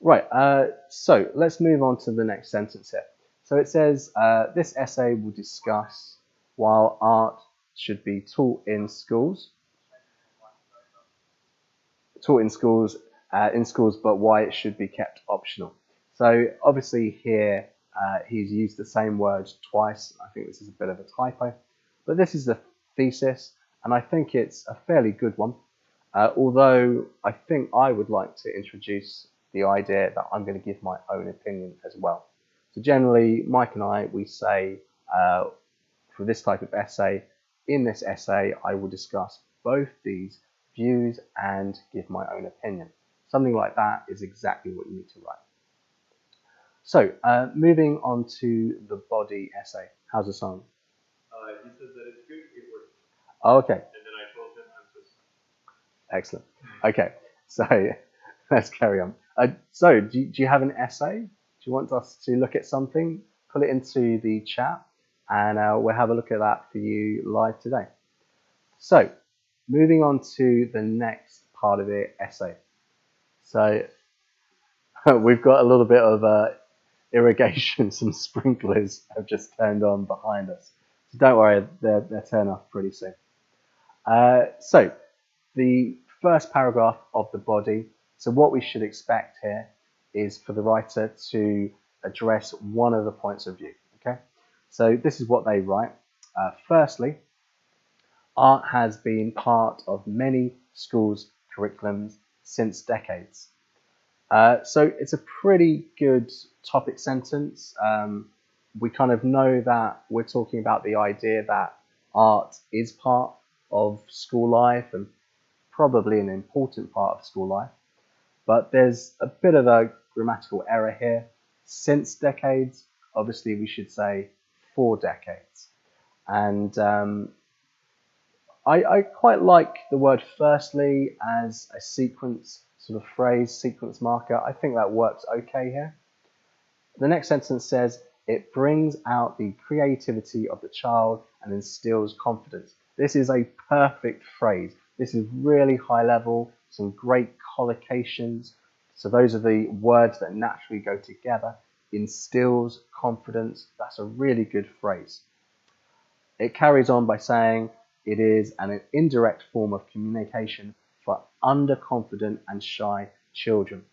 Right, so let's move on to the next sentence here. So it says, this essay will discuss while art should be taught in schools, but why it should be kept optional. So obviously here he's used the same word twice. I think this is a bit of a typo, but this is the thesis, and I think it's a fairly good one. Although I think I would like to introduce the idea that I'm going to give my own opinion as well. So generally, Mike and I, we say for this type of essay, in this essay, I will discuss both these views and give my own opinion. Something like that is exactly what you need to write. So, moving on to the body essay. How's it sound? He said that it's good, it works. Oh, okay. And then I told him I'm just. Excellent. Okay, so let's carry on. So, do you have an essay? Do you want us to look at something? Put it into the chat, and we'll have a look at that for you live today. So, moving on to the next part of the essay. So, we've got a little bit of irrigation, some sprinklers have just turned on behind us. So don't worry, they'll turn off pretty soon. So the first paragraph of the body. So what we should expect here is for the writer to address one of the points of view. Okay, so this is what they write. Firstly, art has been part of many schools' curriculums since decades. So it's a pretty good topic sentence. We kind of know that we're talking about the idea that art is part of school life and probably an important part of school life. But there's a bit of a grammatical error here. Since decades, obviously we should say 4 decades. And I quite like the word firstly as a sequence sort of phrase, sequence marker. I think that works okay here. The next sentence says, it brings out the creativity of the child and instills confidence. This is a perfect phrase. This is really high level, some great collocations. So those are the words that naturally go together. Instills confidence. That's a really good phrase. It carries on by saying, it is an indirect form of communication for underconfident and shy children.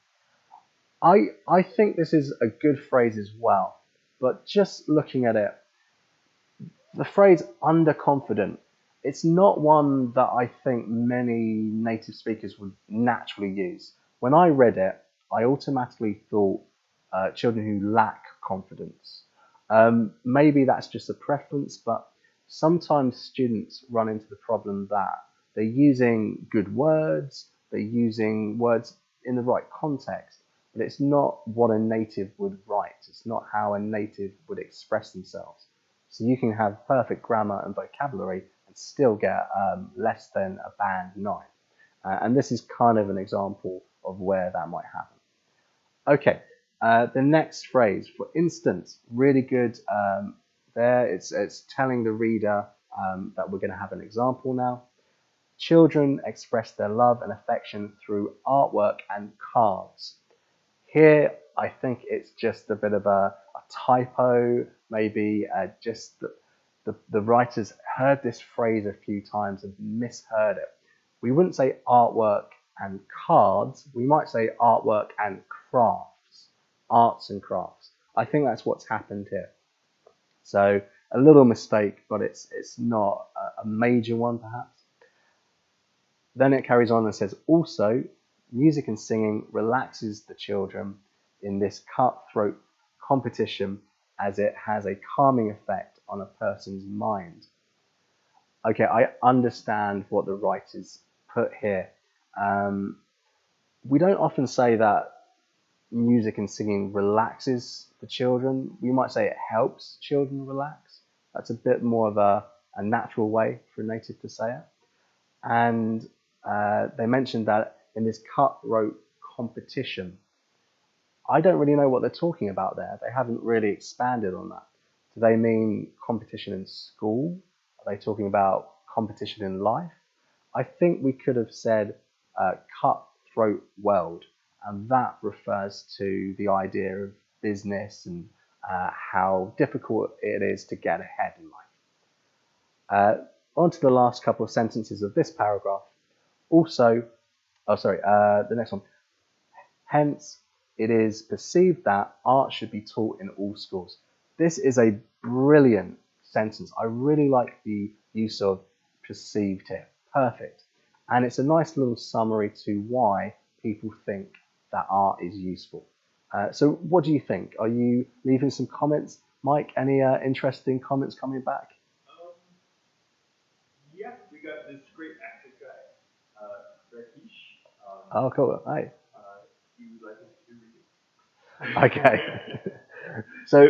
I think this is a good phrase as well, but just looking at it, the phrase underconfident, it's not one that I think many native speakers would naturally use. When I read it, I automatically thought children who lack confidence. Maybe that's just a preference, but sometimes students run into the problem that they're using good words, they're using words in the right context, but it's not what a native would write. It's not how a native would express themselves. So you can have perfect grammar and vocabulary and still get less than a band 9. And this is kind of an example of where that might happen. Okay, the next phrase, for instance, really good there. It's telling the reader that we're going to have an example now. Children express their love and affection through artwork and cards. Here, I think it's just a bit of a typo, maybe just the writers heard this phrase a few times and misheard it. We wouldn't say artwork and cards, we might say artwork and crafts, arts and crafts. I think that's what's happened here. So a little mistake, but it's not a major one perhaps. Then it carries on and says, also, music and singing relaxes the children in this cutthroat competition as it has a calming effect on a person's mind. Okay, I understand what the writers put here. We don't often say that music and singing relaxes the children. We might say it helps children relax. That's a bit more of a natural way for a native to say it. And they mentioned that in this cutthroat competition. I don't really know what they're talking about there. They haven't really expanded on that. Do they mean competition in school? Are they talking about competition in life? I think we could have said cutthroat world, and that refers to the idea of business and how difficult it is to get ahead in life. On to the last couple of sentences of this paragraph. Also, the next one. Hence, it is perceived that art should be taught in all schools. This is a brilliant sentence. I really like the use of perceived here. Perfect. And it's a nice little summary to why people think that art is useful. So what do you think? Are you leaving some comments? Mike, any interesting comments coming back? Yeah, we got this great actor guy, Rakesh. Oh, cool. Hey. He would like us to do reading. Okay. So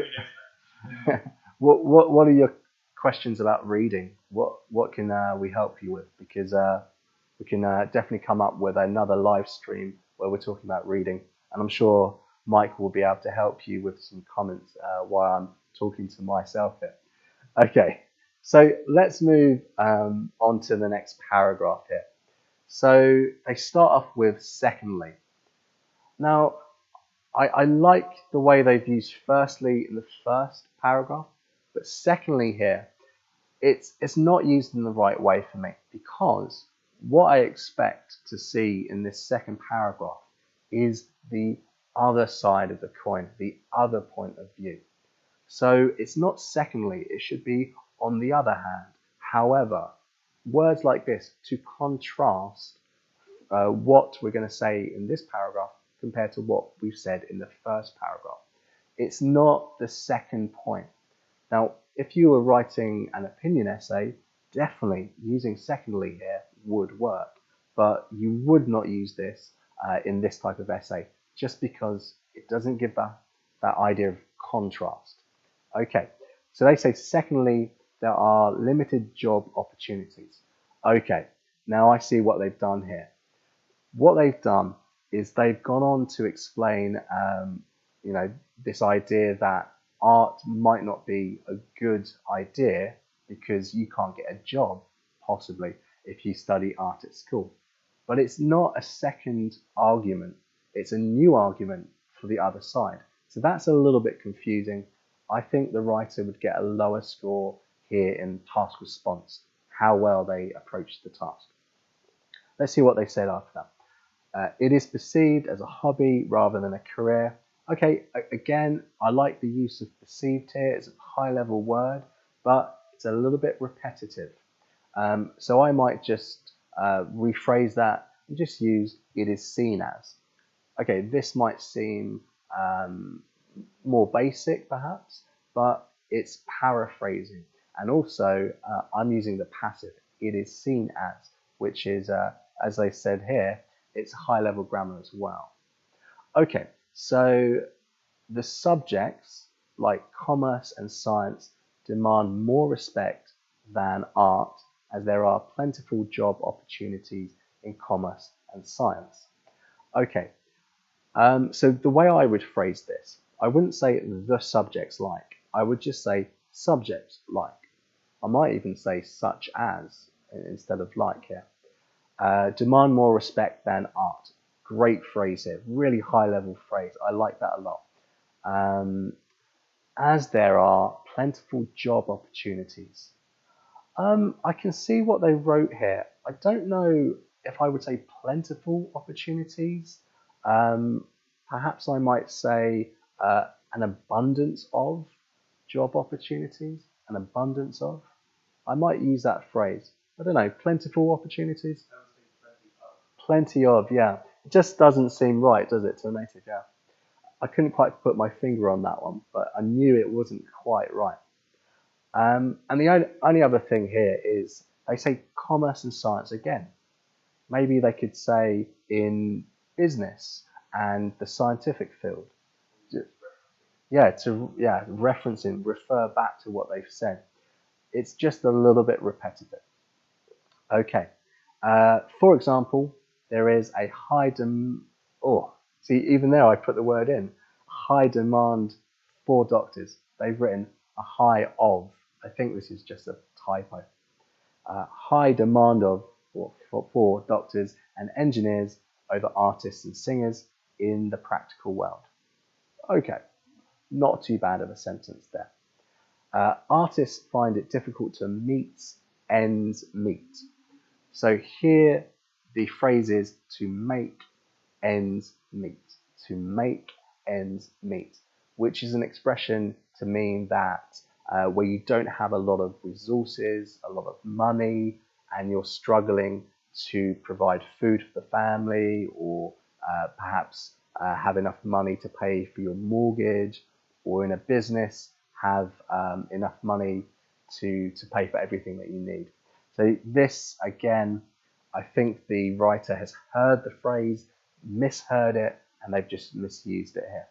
what are your questions about reading? What can we help you with? Because we can definitely come up with another live stream where we're talking about reading, and I'm sure Mike will be able to help you with some comments while I'm talking to myself here. Okay, so let's move on to the next paragraph here. So they start off with secondly. Now, I like the way they've used firstly in the first paragraph, but secondly here, it's not used in the right way for me, because what I expect to see in this second paragraph is the other side of the coin, the other point of view. So it's not secondly, it should be on the other hand. However, words like this to contrast what we're going to say in this paragraph compared to what we've said in the first paragraph. It's not the second point. Now, if you were writing an opinion essay, definitely using secondly here would work, but you would not use this in this type of essay, just because it doesn't give that idea of contrast. Okay, so they say secondly, there are limited job opportunities. Okay, now I see what they've done here. What they've done is they've gone on to explain, this idea that art might not be a good idea because you can't get a job, possibly, if you study art at school. But it's not a second argument. It's a new argument for the other side. So that's a little bit confusing. I think the writer would get a lower score here in task response, how well they approached the task. Let's see what they said after that. It is perceived as a hobby rather than a career. Okay, again, I like the use of perceived here. It's a high-level word, but it's a little bit repetitive. So I might just rephrase that and just use it is seen as. Okay, this might seem more basic perhaps, but it's paraphrasing. And also, I'm using the passive, it is seen as, which is, as they said here, it's high-level grammar as well. Okay, so the subjects, like commerce and science, demand more respect than art, as there are plentiful job opportunities in commerce and science. Okay, so the way I would phrase this, I wouldn't say the subjects like, I would just say subjects like. I might even say such as instead of like here. Demand more respect than art. Great phrase here, really high level phrase. I like that a lot. As there are plentiful job opportunities. I can see what they wrote here. I don't know if I would say plentiful opportunities. Perhaps I might say an abundance of job opportunities. An abundance of. I might use that phrase. I don't know, plentiful opportunities? Plenty of, yeah. It just doesn't seem right, does it, to a native, yeah. I couldn't quite put my finger on that one, but I knew it wasn't quite right. And the only other thing here is they say commerce and science again. Maybe they could say in business and the scientific field. Referencing, refer back to what they've said. It's just a little bit repetitive. Okay. For example, there is a high even there I put the word in. High demand for doctors. They've written a high of. I think this is just a typo. High demand of for doctors and engineers over artists and singers. in the practical world. Okay, not too bad of a sentence there. Artists find it difficult to meet ends meet. So here the phrase is to make ends meet. To make ends meet, which is an expression to mean that where you don't have a lot of resources, a lot of money, and you're struggling to provide food for the family, or perhaps have enough money to pay for your mortgage, or in a business have enough money to pay for everything that you need. So this, again, I think the writer has heard the phrase, misheard it, and they've just misused it here.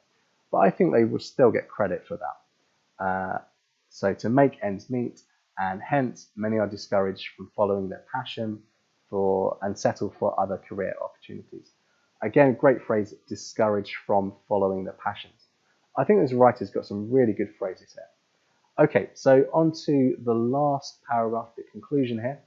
But I think they will still get credit for that. So to make ends meet, and hence many are discouraged from following their passion and settle for other career opportunities. Again, great phrase, discouraged from following their passions. I think this writer's got some really good phrases here. Okay, so on to the last paragraph, the conclusion here.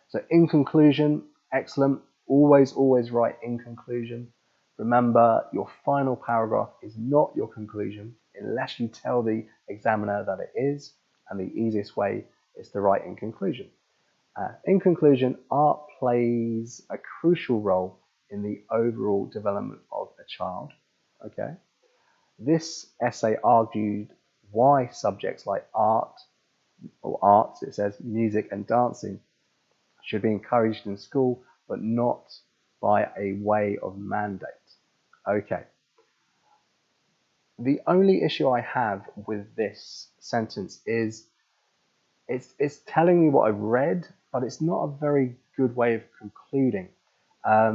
So in conclusion, excellent. Always write in conclusion. Remember, your final paragraph is not your conclusion unless you tell the examiner that it is, and the easiest way is to write in conclusion. In conclusion, art plays a crucial role in the overall development of a child. Okay. This essay argued why subjects like art, or arts, it says, music and dancing, should be encouraged in school, but not by a way of mandate. Okay. The only issue I have with this sentence is it's telling me what I've read, but it's not a very good way of concluding. I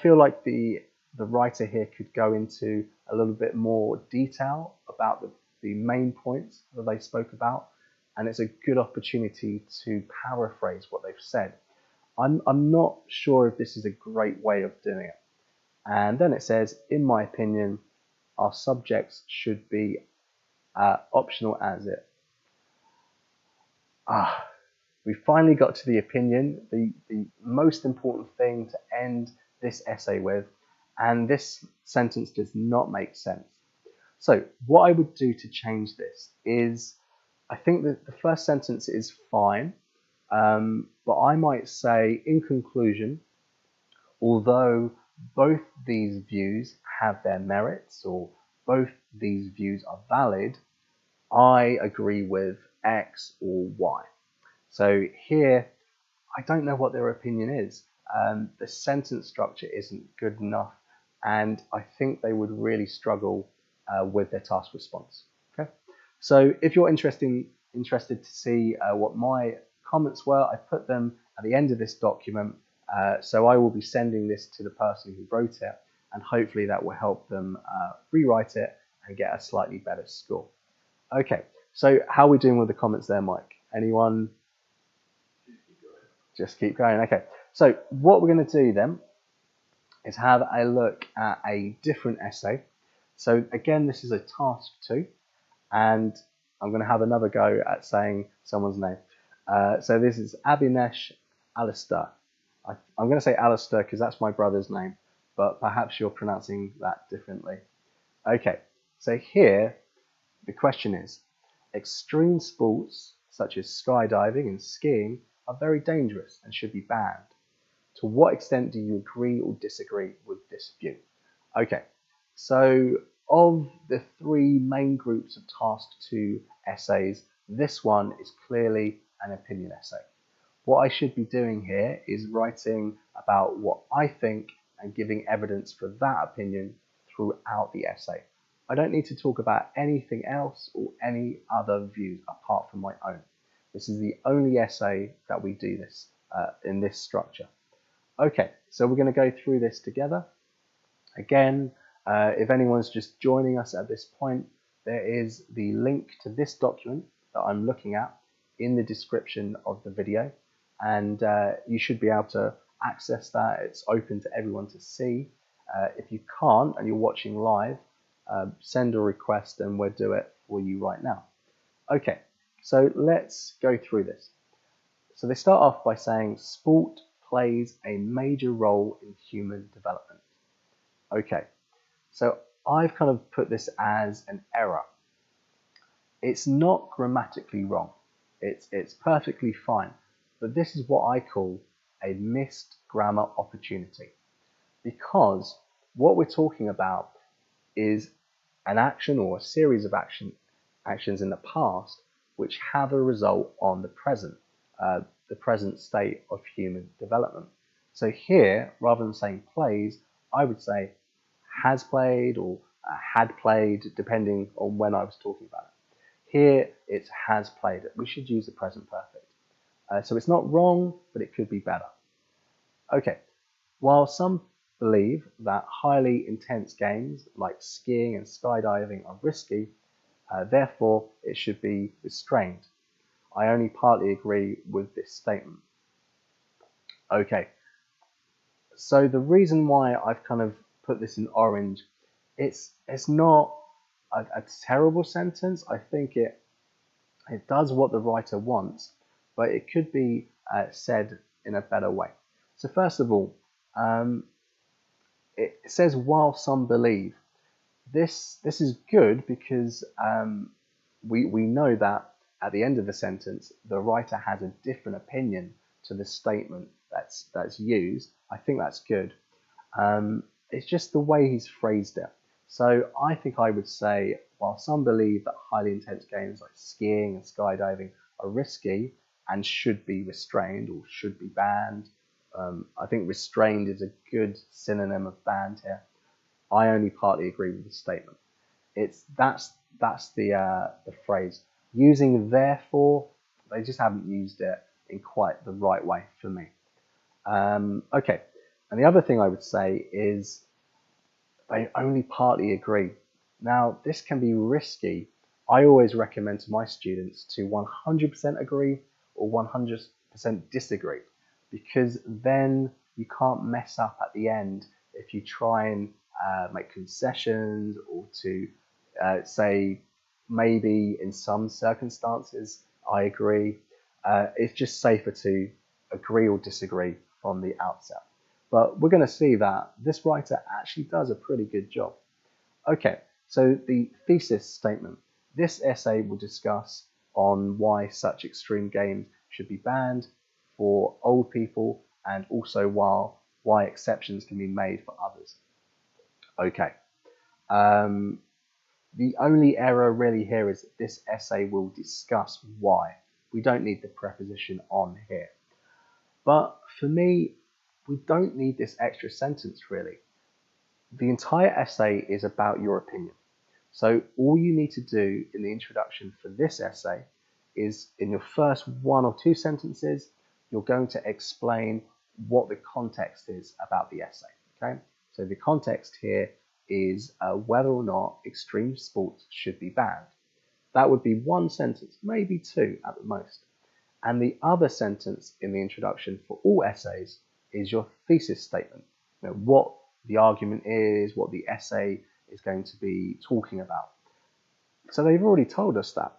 feel like the writer here could go into a little bit more detail about the main points that they spoke about, and it's a good opportunity to paraphrase what they've said. I'm not sure if this is a great way of doing it. And then it says, in my opinion, our subjects should be optional as it. We finally got to the opinion, the most important thing to end this essay with, and this sentence does not make sense. So what I would do to change this is, I think that the first sentence is fine, but I might say, in conclusion, although both these views have their merits, or both these views are valid, I agree with X or Y. So here, I don't know what their opinion is. The sentence structure isn't good enough, and I think they would really struggle with their task response. Okay, so if you're interested to see what my comments were, I put them at the end of this document. So I will be sending this to the person who wrote it, and hopefully that will help them rewrite it and get a slightly better score. Okay, so how are we doing with the comments there, Mike? Anyone? Just keep going. Okay, so what we're going to do then is have a look at a different essay. So again, this is a task 2, and I'm going to have another go at saying someone's name. So this is Abhinesh Alistair. I'm going to say Alistair because that's my brother's name, but perhaps you're pronouncing that differently. Okay, so here the question is, extreme sports such as skydiving and skiing are very dangerous and should be banned. To what extent do you agree or disagree with this view? Okay, so of the 3 main groups of task 2 essays, this one is clearly an opinion essay. What I should be doing here is writing about what I think and giving evidence for that opinion throughout the essay. I don't need to talk about anything else or any other views apart from my own. This is the only essay that we do this in this structure. Okay, so we're going to go through this together. Again, if anyone's just joining us at this point, there is the link to this document that I'm looking at in the description of the video, and you should be able to access that. It's open to everyone to see. If you can't and you're watching live, send a request and we'll do it for you right now. Okay, so let's go through this. So they start off by saying sport plays a major role in human development. Okay, so I've kind of put this as an error. It's not grammatically wrong. It's perfectly fine. But this is what I call a missed grammar opportunity. Because what we're talking about is an action or a series of actions in the past which have a result on the present state of human development. So here, rather than saying plays, I would say has played or had played, depending on when I was talking about it. Here, it's has played. We should use the present perfect. So it's not wrong, but it could be better. Okay, while some believe that highly intense games like skiing and skydiving are risky, therefore it should be restrained. I only partly agree with this statement. Okay, so the reason why I've kind of put this in orange, it's not a terrible sentence. I think it does what the writer wants, but it could be said in a better way. So first of all, it says while some believe. This is good because we know that at the end of the sentence, the writer has a different opinion to the statement that's used. I think that's good. It's just the way he's phrased it. So I think I would say, while some believe that highly intense games like skiing and skydiving are risky and should be restrained or should be banned, I think restrained is a good synonym of banned here. I only partly agree with the statement. That's the phrase. Using therefore, they just haven't used it in quite the right way for me. Okay, and the other thing I would say is they only partly agree. Now, this can be risky. I always recommend to my students to 100% agree or 100% disagree, because then you can't mess up at the end if you try and make concessions or to say maybe in some circumstances I agree. It's just safer to agree or disagree from the outset. But we're going to see that this writer actually does a pretty good job. Okay, so the thesis statement. This essay will discuss on why such extreme games should be banned for old people, and also why exceptions can be made for others. Okay, the only error really here is that this essay will discuss why. We don't need the preposition on here. But for me, we don't need this extra sentence really. The entire essay is about your opinion. So all you need to do in the introduction for this essay is, in your first 1 or 2 sentences, you're going to explain what the context is about the essay. Okay, so the context here is whether or not extreme sports should be banned. That would be 1 sentence, maybe 2 at the most. And the other sentence in the introduction for all essays is your thesis statement. You know, what the argument is, what the essay is going to be talking about. So they've already told us that.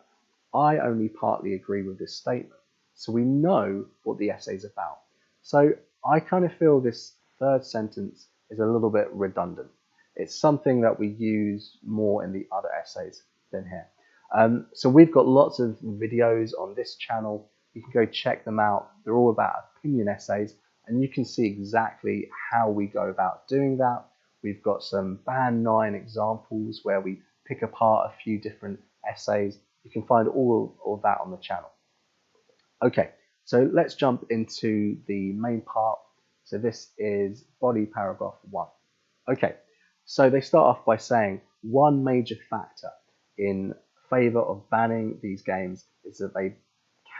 I only partly agree with this statement. So we know what the essay is about. So I kind of feel this third sentence is a little bit redundant. It's something that we use more in the other essays than here. So we've got lots of videos on this channel. You can go check them out. They're all about opinion essays, and you can see exactly how we go about doing that. We've got some Band 9 examples where we pick apart a few different essays. You can find all of that on the channel. Okay, so let's jump into the main part. So this is body paragraph 1. Okay, so they start off by saying one major factor in favor of banning these games is that they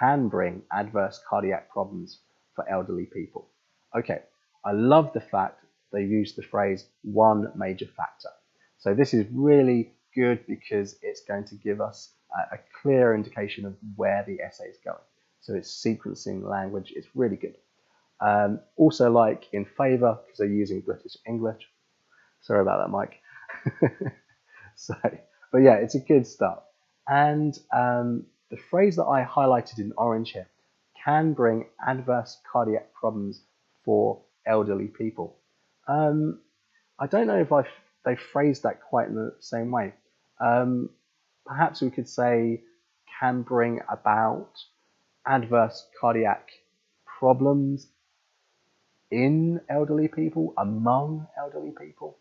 can bring adverse cardiac problems for elderly people. Okay, I love the fact they use the phrase one major factor. So this is really good because it's going to give us a clear indication of where the essay is going. So it's sequencing language, it's really good. Also like in favor, because they're using British English. Sorry about that, Mike. But yeah, it's a good start. And the phrase that I highlighted in orange here, can bring adverse cardiac problems for elderly people. I I don't know if they phrased that quite in the same way. Perhaps we could say can bring about adverse cardiac problems in elderly people, among elderly people.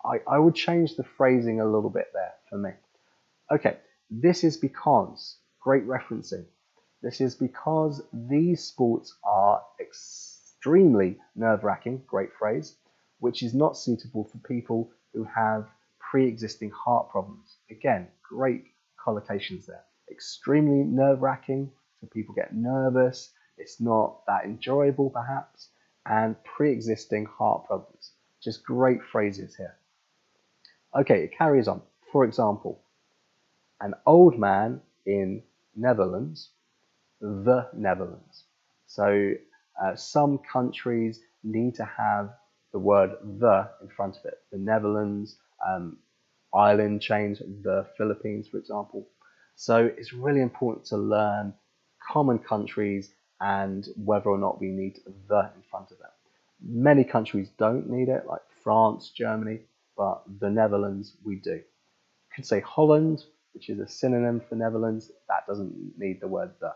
I would change the phrasing a little bit there for me. Okay, this is because, great referencing, this is because these sports are extremely nerve-wracking, great phrase, which is not suitable for people who have pre-existing heart problems. Again, great collocations there. Extremely nerve-wracking, so people get nervous, it's not that enjoyable perhaps, and pre-existing heart problems. Just great phrases here. Okay, it carries on. For example, an old man in Netherlands, the Netherlands. So some countries need to have the word the in front of it. The Netherlands, island chains, the Philippines, for example. So it's really important to learn common countries and whether or not we need the in front of them. Many countries don't need it, like France, Germany, but the Netherlands, we do. You could say Holland, which is a synonym for Netherlands. That doesn't need the word the.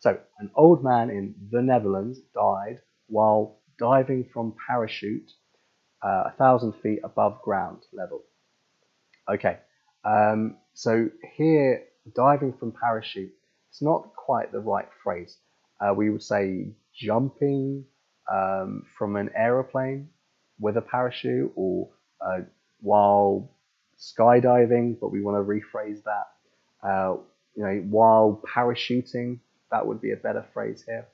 So, an old man in the Netherlands died while diving from parachute 1,000 feet above ground level. Okay, so here, diving from parachute, it's not quite the right phrase. We would say jumping from an aeroplane with a parachute, or while skydiving, but we want to rephrase that. While parachuting, that would be a better phrase here.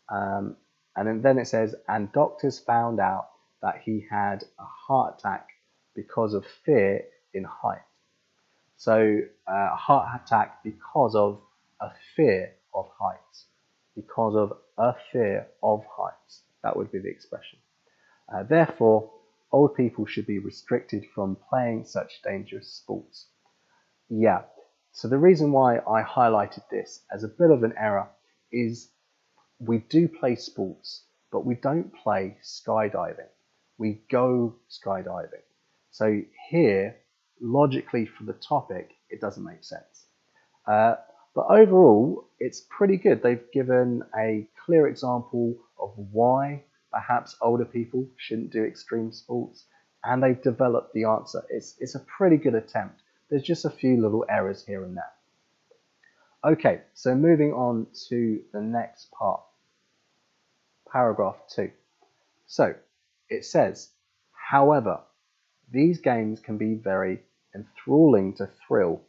And then it says, and doctors found out that he had a heart attack because of fear in height. So a heart attack because of a fear of heights. Because of a fear of heights. That would be the expression. Therefore, old people should be restricted from playing such dangerous sports. Yeah, so the reason why I highlighted this as a bit of an error is we do play sports, but we don't play skydiving. We go skydiving. So here, logically for the topic, it doesn't make sense. But overall, it's pretty good. They've given a clear example of why perhaps older people shouldn't do extreme sports, and they've developed the answer. It's a pretty good attempt. There's just a few little errors here and there. Okay, so moving on to the next part, paragraph 2. So it says, however, these games can be very enthralling to thrill.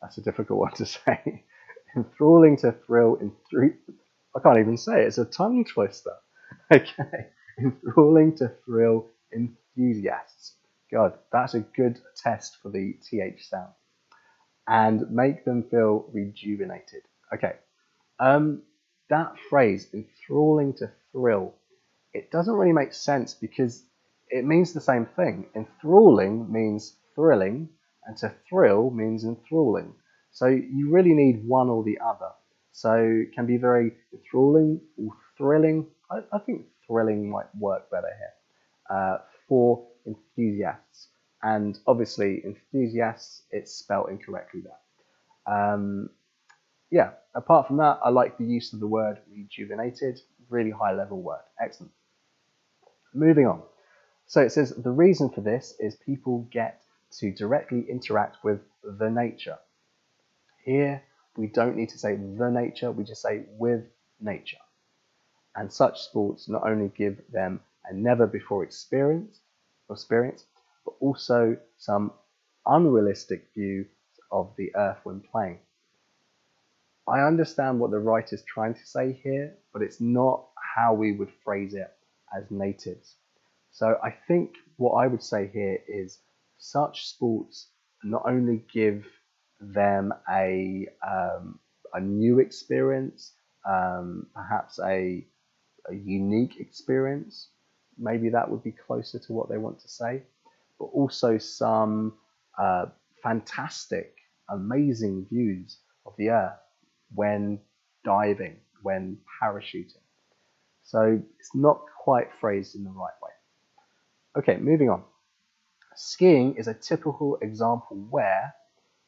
That's a difficult one to say. Enthralling to thrill, I can't even say it. It's a tongue twister. Okay, enthralling to thrill enthusiasts. God, that's a good test for the TH sound. And make them feel rejuvenated. Okay, that phrase, enthralling to thrill, it doesn't really make sense because it means the same thing. Enthralling means thrilling, and to thrill means enthralling. So you really need one or the other. So it can be very enthralling or thrilling. I think thrilling might work better here for enthusiasts. And obviously, enthusiasts, it's spelled incorrectly there. Yeah, apart from that, I like the use of the word rejuvenated. Really high level word. Excellent. Moving on. So it says the reason for this is people get to directly interact with the nature. Here, we don't need to say the nature, we just say with nature. And such sports not only give them a never before experience, but also some unrealistic view of the earth when playing. I understand what the writer's trying to say here, but it's not how we would phrase it as natives. So I think what I would say here is such sports not only give them a new experience, perhaps a unique experience, maybe that would be closer to what they want to say, but also some fantastic, amazing views of the earth when diving, when parachuting. So it's not quite phrased in the right way. Okay, moving on. Skiing is a typical example where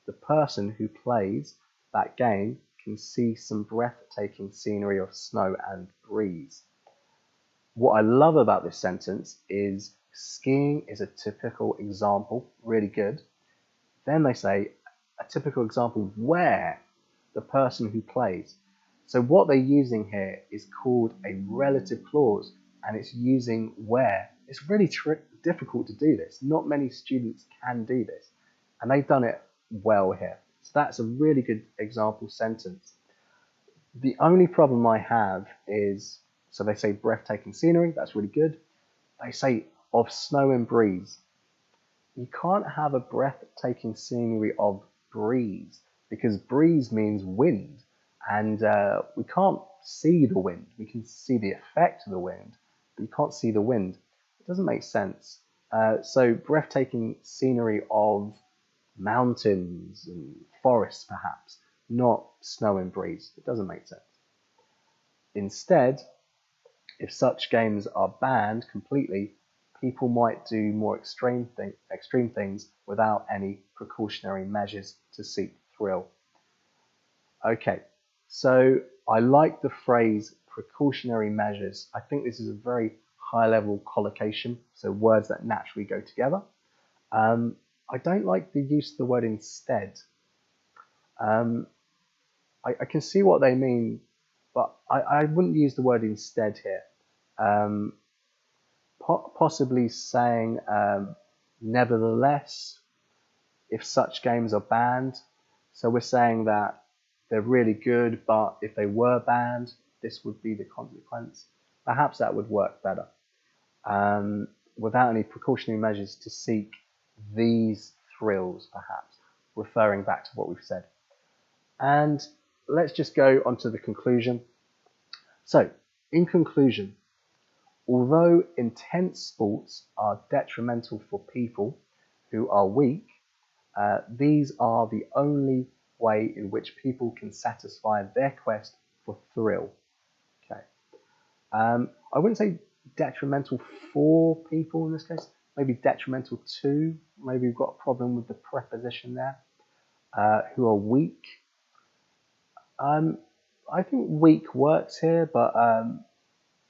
the person who plays that game can see some breathtaking scenery of snow and breeze. What I love about this sentence is skiing is a typical example, really good. Then they say a typical example where the person who plays. So what they're using here is called a relative clause, and it's using where. It's really difficult to do this. Not many students can do this, and they've done it well here. So that's a really good example sentence. The only problem I have is, so they say breathtaking scenery, that's really good. They say of snow and breeze. You can't have a breathtaking scenery of breeze, because breeze means wind, and we can't see the wind. We can see the effect of the wind, but you can't see the wind. It doesn't make sense. So breathtaking scenery of mountains and forests, perhaps, not snow and breeze. It doesn't make sense. Instead, if such games are banned completely, people might do more extreme things without any precautionary measures to seek thrill. Okay, so I like the phrase precautionary measures. I think this is a very high-level collocation, so words that naturally go together. I don't like the use of the word instead. I can see what they mean, but I wouldn't use the word instead here. Possibly saying nevertheless, if such games are banned. So we're saying that they're really good, but if they were banned, this would be the consequence. Perhaps that would work better. Without any precautionary measures to seek these thrills, perhaps, referring back to what we've said. And let's just go on to the conclusion. So, in conclusion, although intense sports are detrimental for people who are weak, these are the only way in which people can satisfy their quest for thrill. Okay. I wouldn't say detrimental for people in this case, maybe detrimental to. Maybe we've got a problem with the preposition there. Who are weak. I think weak works here, but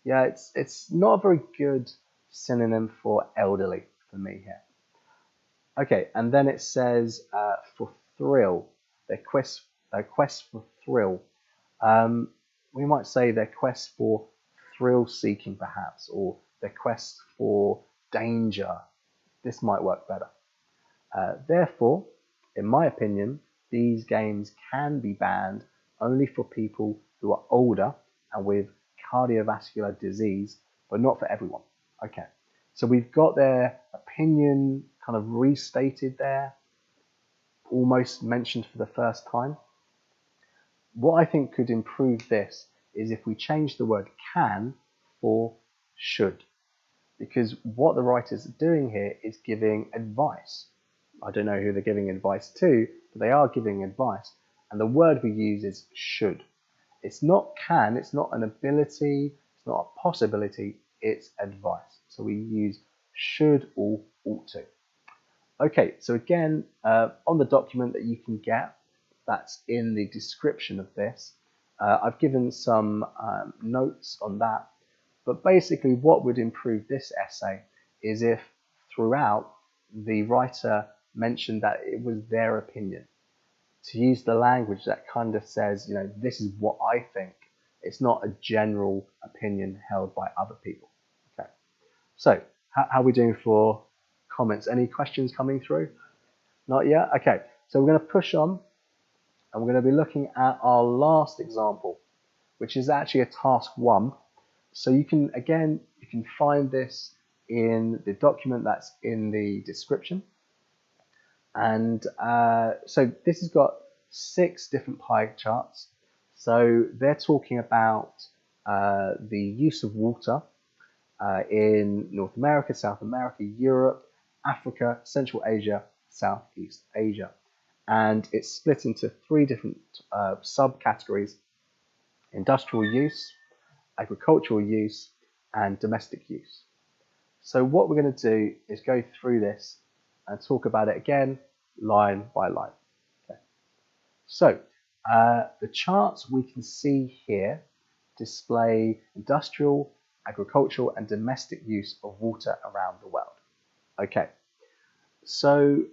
yeah, it's not a very good synonym for elderly for me here. Okay, and then it says for thrill, their quest for thrill. We might say their quest for thrill seeking, perhaps, or their quest for danger. This might work better. Therefore, in my opinion, these games can be banned only for people who are older and with cardiovascular disease, but not for everyone. Okay, so we've got their opinion kind of restated there, almost mentioned for the first time. What I think could improve this is if we change the word can for should, because what the writers are doing here is giving advice. I don't know who they're giving advice to, but they are giving advice, and the word we use is should. It's not can, it's not an ability, it's not a possibility, it's advice. So we use should or ought to. Okay, so again, on the document that you can get, that's in the description of this, I've given some notes on that, but basically what would improve this essay is if throughout the writer mentioned that it was their opinion. To use the language that kind of says, you know, this is what I think. It's not a general opinion held by other people. Okay. So, how are we doing for comments? Any questions coming through? Not yet? Okay. So we're going to push on, and we're going to be looking at our last example, which is actually a task 1. So you can find this in the document that's in the description. And so this has got 6 different pie charts. So they're talking about the use of water in North America, South America, Europe, Africa, Central Asia, Southeast Asia. And it's split into 3 different subcategories: industrial use, agricultural use, and domestic use. So what we're going to do is go through this and talk about it again line by line. Okay. So the charts we can see here display industrial, agricultural, and domestic use of water around the world. Okay, so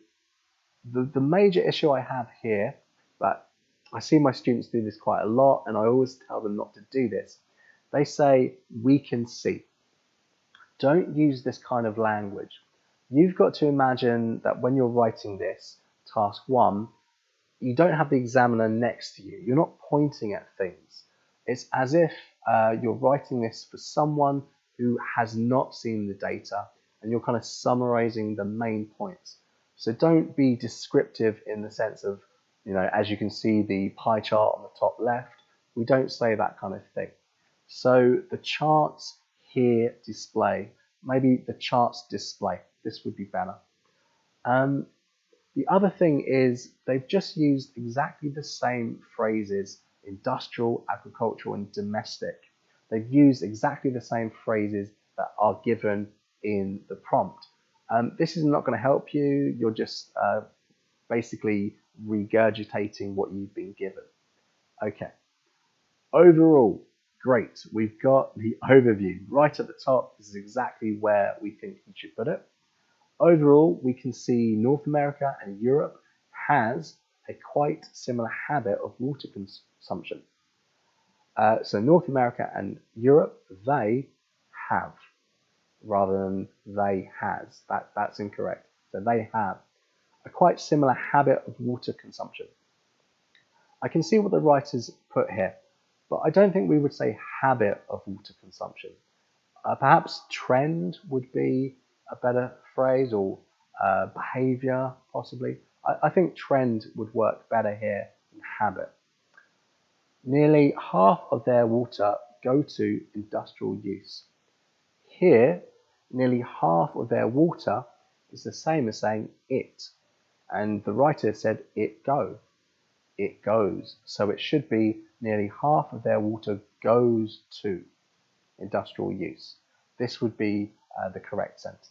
the major issue I have here, but I see my students do this quite a lot, and I always tell them not to do this. They say, we can see. Don't use this kind of language. You've got to imagine that when you're writing this, task 1, you don't have the examiner next to you. You're not pointing at things. It's as if you're writing this for someone who has not seen the data, and you're kind of summarizing the main points. So don't be descriptive in the sense of, as you can see the pie chart on the top left, we don't say that kind of thing. So the charts here display, maybe the charts display, this would be better. The other thing is they've just used exactly the same phrases, industrial, agricultural, and domestic. They've used exactly the same phrases that are given in the prompt. This is not going to help you. You're just basically regurgitating what you've been given. Okay. Overall, great. We've got the overview. Right at the top, this is exactly where we think you should put it. Overall, we can see North America and Europe has a quite similar habit of water consumption. So North America and Europe, they have, rather than they has. That's incorrect. So they have a quite similar habit of water consumption. I can see what the writers put here, but I don't think we would say habit of water consumption. Perhaps trend would be a better phrase, or behavior possibly. I think trend would work better here than habit. Nearly half of their water go to industrial use. Here, nearly half of their water is the same as saying it, and the writer said it go. It goes, so it should be nearly half of their water goes to industrial use. This would be the correct sentence.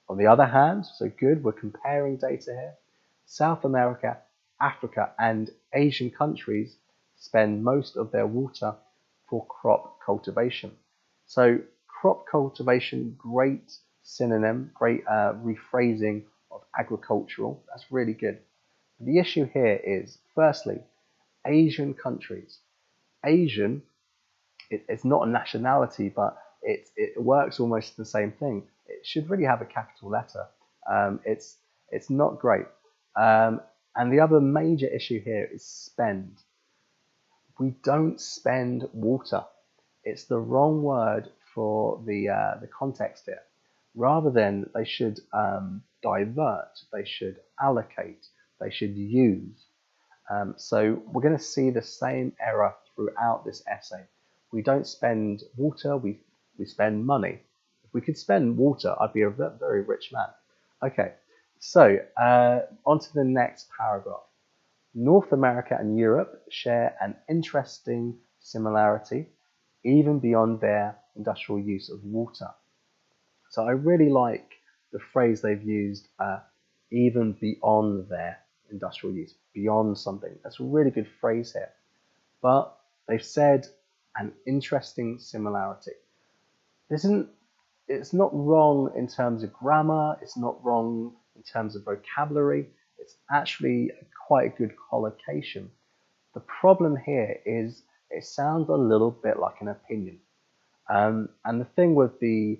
On the other hand, so good, we're comparing data here. South America, Africa, and Asian countries spend most of their water for crop cultivation. So crop cultivation, great synonym, great rephrasing of agricultural. That's really good. The issue here is, firstly, Asian countries. Asian, it's not a nationality, but it works almost the same thing. It should really have a capital letter. It's not great. And the other major issue here is spend. We don't spend water. It's the wrong word for the context here. Rather than they should divert, they should allocate, they should use. So we're going to see the same error throughout this essay. We don't spend water, we spend money. If we could spend water, I'd be a very rich man. Okay, so on to the next paragraph. North America and Europe share an interesting similarity, even beyond their industrial use of water. So I really like the phrase they've used, even beyond their industrial use, beyond something. That's a really good phrase here. But they've said an interesting similarity. It's not wrong in terms of grammar, it's not wrong in terms of vocabulary, it's actually quite a good collocation. The problem here is it sounds a little bit like an opinion. And the thing with the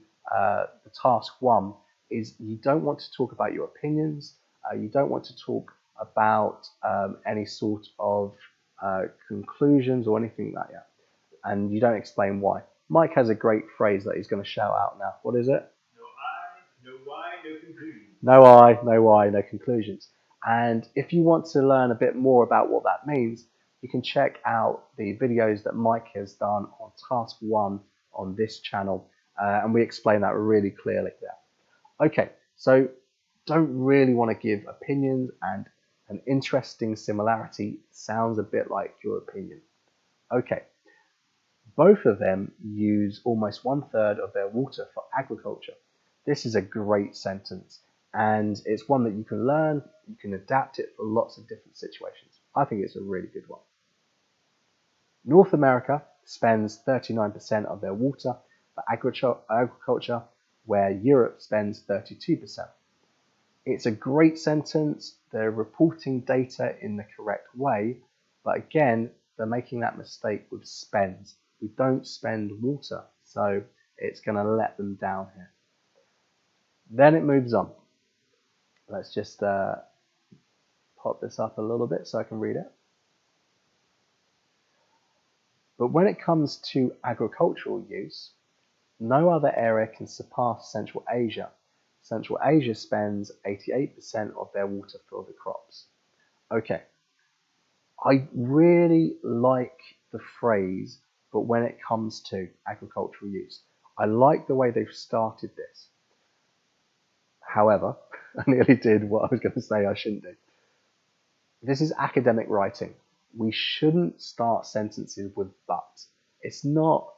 task 1 is you don't want to talk about your opinions, you don't want to talk about any sort of conclusions or anything like that, and you don't explain why. Mike has a great phrase that he's going to shout out now. What is it? No I, no why, no conclusions. No I, no why, no conclusions. And if you want to learn a bit more about what that means, you can check out the videos that Mike has done on task 1 on this channel, and we explain that really clearly there. Okay, so don't really want to give opinions, and an interesting similarity sounds a bit like your opinion. Okay, both of them use almost 1/3 of their water for agriculture. This is a great sentence. and it's one that you can learn, you can adapt it for lots of different situations. I think it's a really good one. North America spends 39% of their water for agriculture, where Europe spends 32%. It's a great sentence, they're reporting data in the correct way, but again, they're making that mistake with spends. We don't spend water, so it's going to let them down here. Then it moves on. Let's just pop this up a little bit so I can read it. But when it comes to agricultural use, no other area can surpass Central Asia. Central Asia spends 88% of their water for the crops. Okay, I really like the phrase, but when it comes to agricultural use, I like the way they've started this. However, I nearly did what I was going to say I shouldn't do. This is academic writing. We shouldn't start sentences with but. It's not,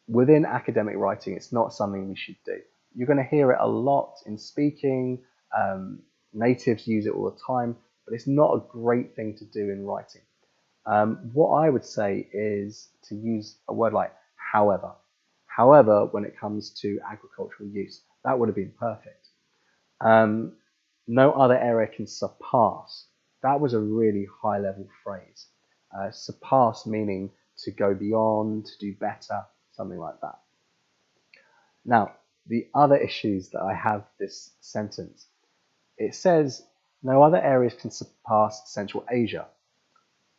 within academic writing, it's not something we should do. You're going to hear it a lot in speaking, natives use it all the time, but it's not a great thing to do in writing. What I would say is to use a word like however. However, when it comes to agricultural use, that would have been perfect. No other area can surpass. That was a really high level phrase. Surpass meaning to go beyond, to do better, something like that. Now, the other issues that I have with this sentence, it says no other areas can surpass Central Asia.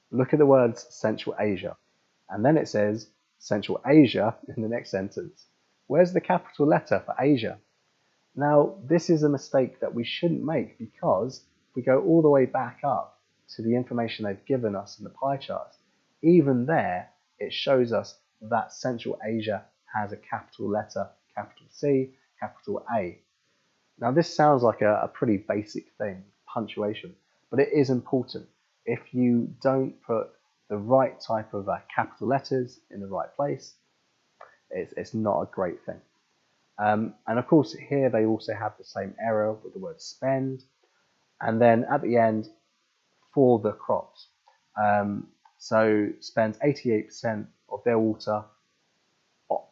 Look at the words Central Asia, and then it says Central Asia in the next sentence. Where's the capital letter for Asia? Now, this is a mistake that we shouldn't make, because if we go all the way back up to the information they've given us in the pie charts, even there it shows us that Central Asia has a capital letter, capital C, capital A. Now this sounds like a pretty basic thing, punctuation, but it is important. If you don't put the right type of capital letters in the right place, it's not a great thing. And of course here they also have the same error with the word spend, and then at the end, for the crops. So spends 88% of their water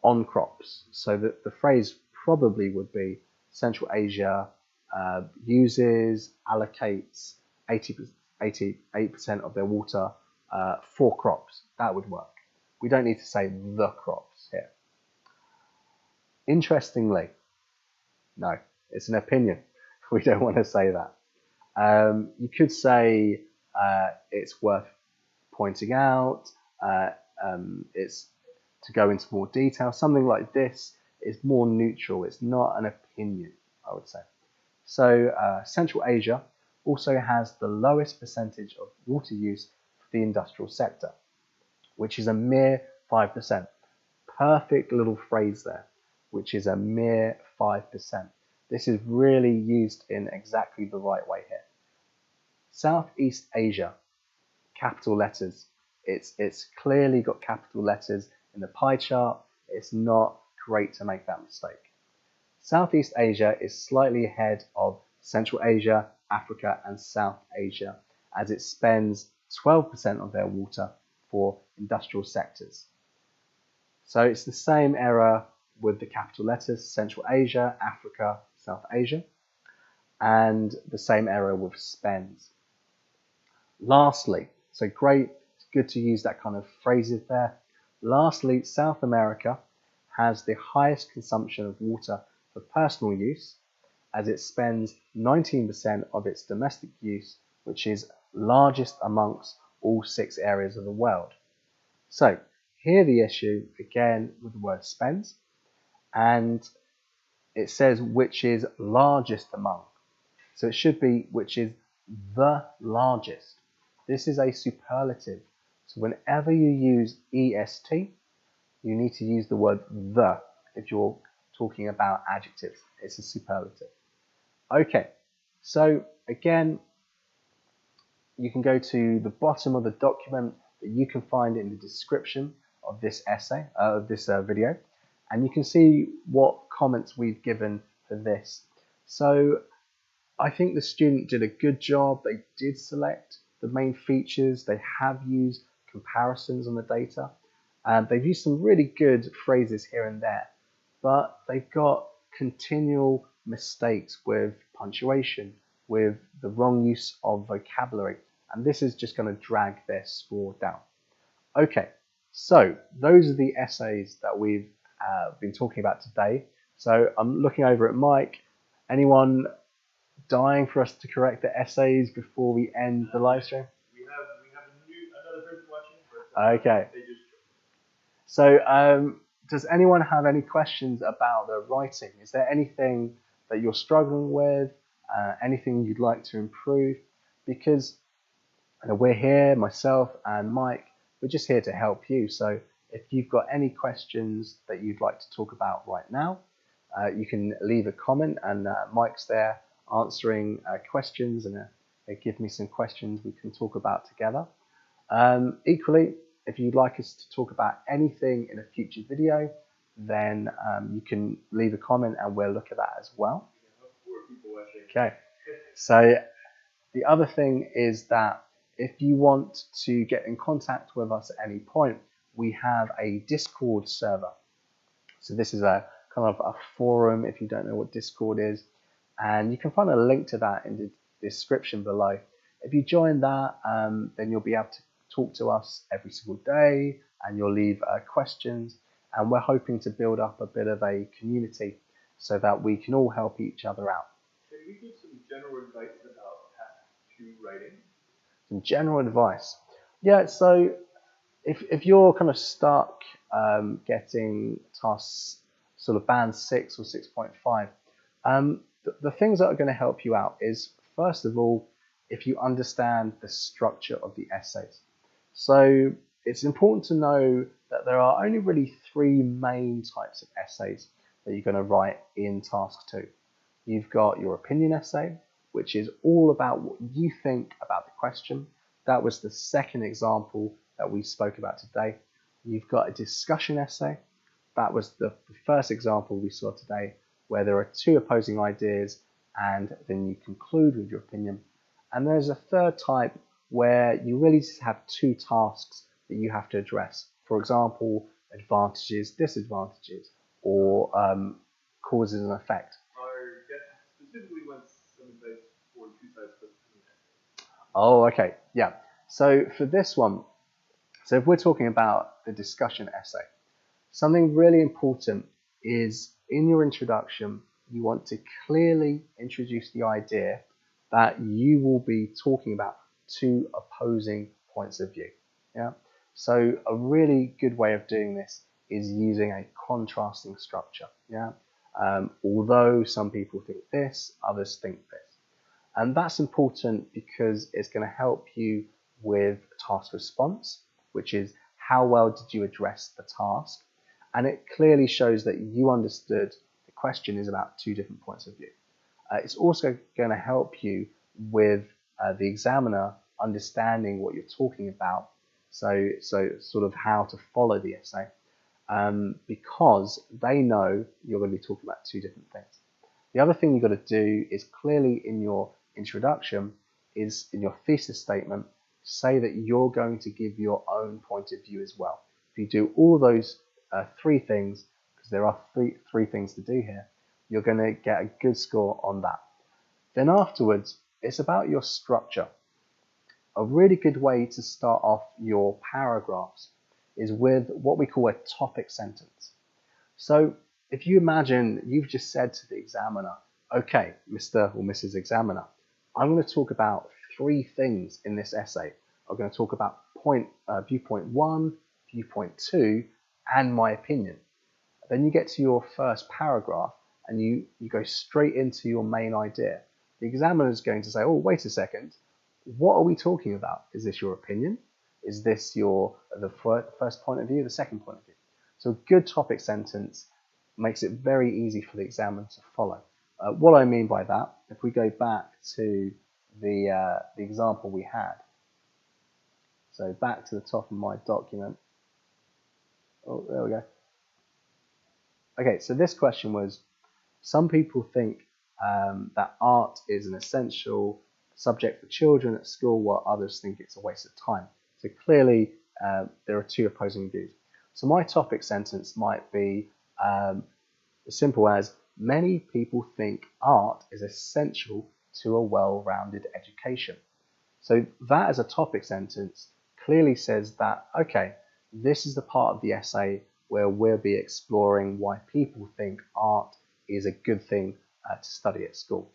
on crops. So the phrase probably would be Central Asia uses, allocates 88% of their water for crops. That would work. We don't need to say the crops here. Interestingly, no, it's an opinion. We don't want to say that. You could say it's worth pointing out, it's to go into more detail. Something like this is more neutral. It's not an opinion, I would say. So Central Asia also has the lowest percentage of water use for the industrial sector, which is a mere 5%. Perfect little phrase there, which is a mere 5%. This is really used in exactly the right way here. Southeast Asia, capital letters. It's clearly got capital letters in the pie chart. It's not great to make that mistake. Southeast Asia is slightly ahead of Central Asia, Africa, and South Asia, as it spends 12% of their water for industrial sectors. So it's the same error with the capital letters, Central Asia, Africa, South Asia, and the same error with spends. Lastly, so great, it's good to use that kind of phrases there. Lastly, South America has the highest consumption of water for personal use, as it spends 19% of its domestic use, which is largest amongst all 6 areas of the world. So here the issue again with the word spends, and it says which is largest among. So it should be which is the largest. This is a superlative. So whenever you use EST, you need to use the word the if you're talking about adjectives. It's a superlative. Okay, so again, you can go to the bottom of the document that you can find in the description of this essay, of this video, and you can see what comments we've given for this. So I think the student did a good job. They did select the main features. They have used comparisons on the data. And they've used some really good phrases here and there, but they've got continual mistakes with punctuation, with the wrong use of vocabulary, and this is just going to drag their score down. Okay, so those are the essays that we've been talking about today. So I'm looking over at Mike. Anyone dying for us to correct the essays before we end the live stream? We have another person watching, but Okay. they just. So does anyone have any questions about the writing? Is there anything that you're struggling with? Anything you'd like to improve? Because we're here, myself and Mike, we're just here to help you. So if you've got any questions that you'd like to talk about right now, you can leave a comment, and Mike's there answering questions, and they give me some questions we can talk about together. Equally, if you'd like us to talk about anything in a future video, then you can leave a comment and we'll look at that as well. Okay, so the other thing is that if you want to get in contact with us at any point, we have a Discord server. So this is a kind of a forum, if you don't know what Discord is, and you can find a link to that in the description below. If you join that, then you'll be able to talk to us every single day, and you'll leave questions, and we're hoping to build up a bit of a community so that we can all help each other out. Can we give some general advice about task 2 writing? Some general advice. Yeah, so if you're kind of stuck getting tasks sort of band 6 or 6.5, the things that are going to help you out is, first of all, if you understand the structure of the essays. So it's important to know that there are only really 3 main types of essays that you're going to write in task 2. You've got your opinion essay, which is all about what you think about the question. That was the second example that we spoke about today. You've got a discussion essay. That was the first example we saw today, where there are 2 opposing ideas and then you conclude with your opinion. And there's a third type where you really just have 2 tasks that you have to address. For example, advantages, disadvantages, or causes and effect. Or specifically when some advice for 2 sides of the opinion. Oh, okay, yeah. So for this one, so if we're talking about the discussion essay, something really important is in your introduction, you want to clearly introduce the idea that you will be talking about 2 opposing points of view. Yeah. So a really good way of doing this is using a contrasting structure. Yeah. Although some people think this, others think this. And that's important because it's going to help you with task response, which is how well did you address the task? And it clearly shows that you understood the question is about 2 different points of view. It's also going to help you with the examiner understanding what you're talking about, so sort of how to follow the essay, because they know you're going to be talking about 2 different things. The other thing you've got to do is clearly in your introduction, is in your thesis statement, say that you're going to give your own point of view as well. If you do all those 3 things, because there are three things to do here, you're going to get a good score on that. Then afterwards, it's about your structure. A really good way to start off your paragraphs is with what we call a topic sentence. So if you imagine you've just said to the examiner, okay, Mr. or Mrs. Examiner, I'm going to talk about 3 things in this essay. I'm going to talk about viewpoint 1, viewpoint 2, and my opinion. Then you get to your first paragraph and you go straight into your main idea. The examiner is going to say, oh, wait a second, what are we talking about? Is this your opinion? Is this the first point of view, the second point of view? So a good topic sentence makes it very easy for the examiner to follow. What I mean by that, if we go back to the example we had, so back to the top of my document. Oh, there we go. Okay, so this question was, some people think that art is an essential subject for children at school, while others think it's a waste of time. So clearly, there are two opposing views. So my topic sentence might be as simple as, many people think art is essential to a well-rounded education. So that as a topic sentence clearly says that, okay, this is the part of the essay where we'll be exploring why people think art is a good thing to study at school.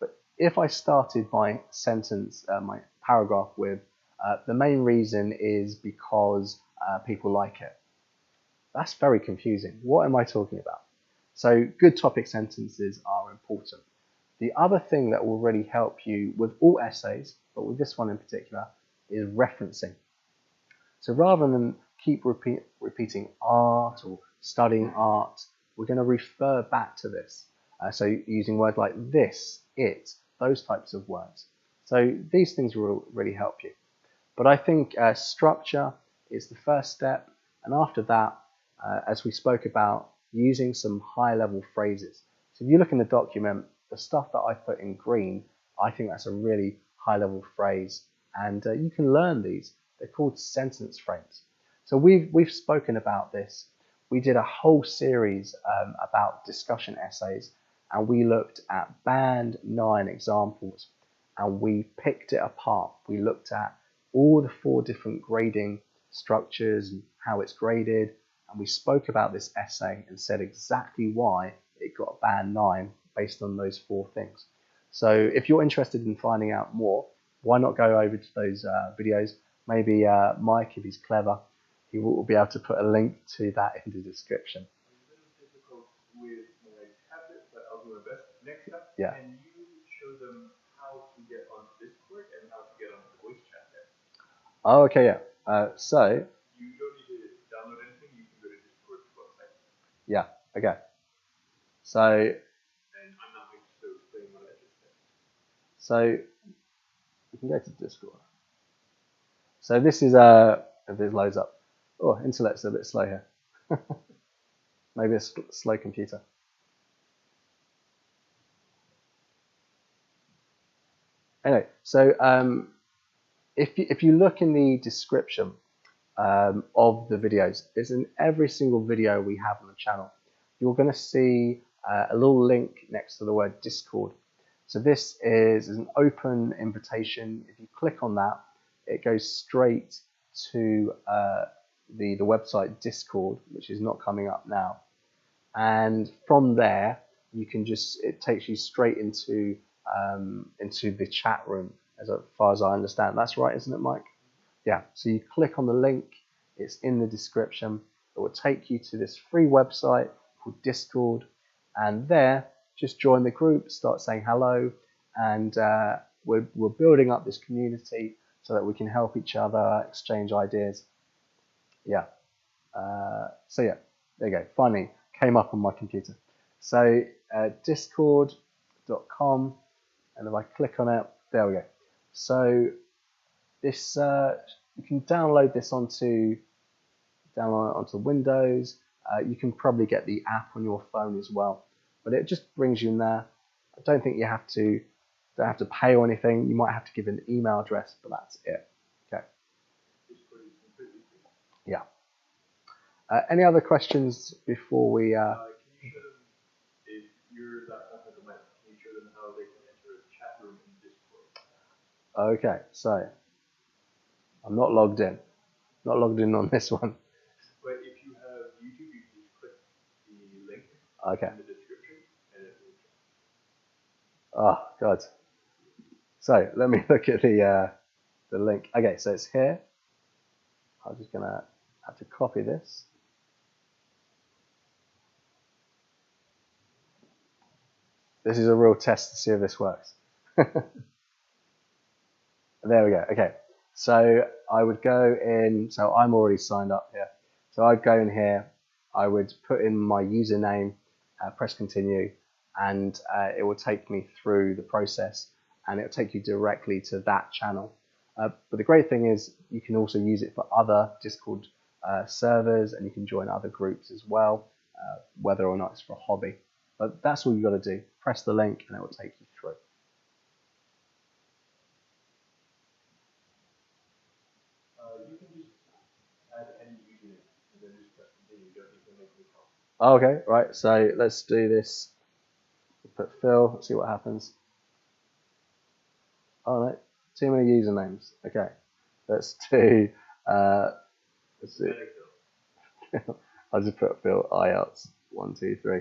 But if I started my sentence, my paragraph with, the main reason is because people like it, that's very confusing. What am I talking about? So good topic sentences are important. The other thing that will really help you with all essays, but with this one in particular, is referencing. So rather than keep repeating art or studying art, we're going to refer back to this. So using words like this, it, those types of words. So these things will really help you. But I think structure is the first step. And after that, as we spoke about, using some high-level phrases. So if you look in the document, the stuff that I put in green, I think that's a really high-level phrase. And you can learn these. They're called sentence frames. So we've spoken about this. We did a whole series about discussion essays, and we looked at band 9 examples, and we picked it apart. We looked at all the 4 different grading structures and how it's graded, and we spoke about this essay and said exactly why it got a band 9 based on those 4 things. So if you're interested in finding out more, why not go over to those videos? Maybe Mike, if he's clever, he will be able to put a link to that in the description. A little difficult with my tablet, but I'll do my best. Next up, yeah. Can you show them how to get onto Discord and how to get onto the voice chat there? Oh, okay, yeah. So you don't need to download anything. You can go to Discord's website. Yeah. Okay. So. And I'm not going to explain what I just said. So we can go to Discord. So this is if it loads up. Oh, internet's a bit slow here. Maybe a slow computer. Anyway, so if you look in the description of the videos, it's in every single video we have on the channel. You're going to see a little link next to the word Discord. So this is an open invitation. If you click on that, it goes straight to the website Discord, which is not coming up now. And from there, you can it takes you straight into the chat room, as far as I understand. That's right, isn't it, Mike? Yeah. So you click on the link. It's in the description. It will take you to this free website called Discord, and there, just join the group, start saying hello, and we're building up this community so that we can help each other, exchange ideas. Yeah. So yeah, there you go. Finally came up on my computer. So discord.com, and if I click on it, there we go. So this you can download this onto Windows. You can probably get the app on your phone as well, but it just brings you in there. I don't think you don't have to pay or anything. You might have to give an email address, but that's it. Okay. Yeah. Any other questions before we? Can you show them, if your laptop has a mic, can you show them how they can enter a chat room in Discord? Okay, so I'm not logged in. Not logged in on this one. But if you have YouTube, you can just click the link in the description, and it will. Oh God. So let me look at the link. Okay, so it's here. I'm just gonna have to copy this. This is a real test to see if this works. There we go. Okay, so I would go in. So I'm already signed up here. So I'd go in here. I would put in my username, press continue, and it will take me through the process, and it will take you directly to that channel. But the great thing is you can also use it for other Discord servers, and you can join other groups as well, whether or not it's for a hobby. But that's all you got to do. Press the link and it will take you through. You can just add any username and then just press continue. You don't need to make any comments. Okay, right, so let's do this. Put Phil, let's see what happens. Oh no, too many usernames. Okay, let's do, let's do, I'll just put Phil IELTS 1, 2, 3.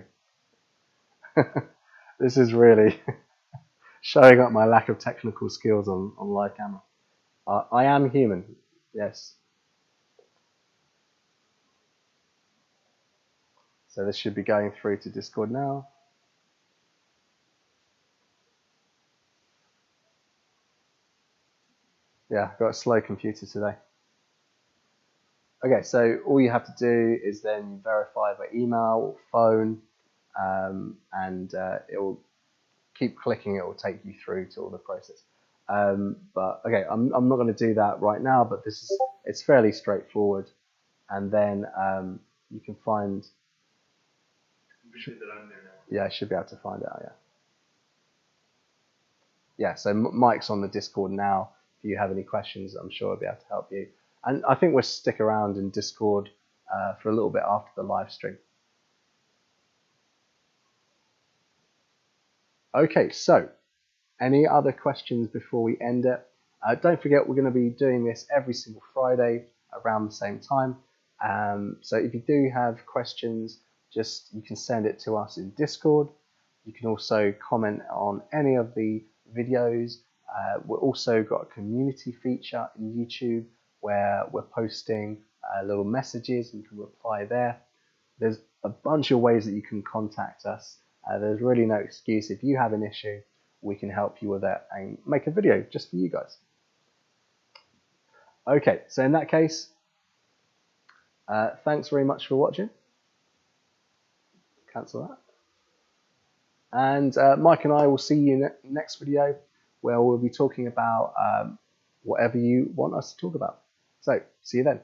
This is really showing up my lack of technical skills on live camera. I am human, yes. So this should be going through to Discord now. Yeah, I've got a slow computer today. Okay, so all you have to do is then verify by email or phone, and it will keep clicking. It will take you through to all the process. But okay, I'm not going to do that right now. But it's fairly straightforward, and then you can find. Yeah, I should be able to find out. Yeah. Yeah. So Mike's on the Discord now. If you have any questions, I'm sure I'll be able to help you. And I think we'll stick around in Discord for a little bit after the live stream. Okay, so any other questions before we end it? Don't forget, we're going to be doing this every single Friday around the same time. So if you do have questions, you can send it to us in Discord. You can also comment on any of the videos. We've also got a community feature in YouTube where we're posting little messages and you can reply there. There's a bunch of ways that you can contact us. There's really no excuse. If you have an issue, we can help you with that and make a video just for you guys. Okay, so in that case, thanks very much for watching. Cancel that. And Mike and I will see you in the next video where we'll be talking about whatever you want us to talk about. So, see you then.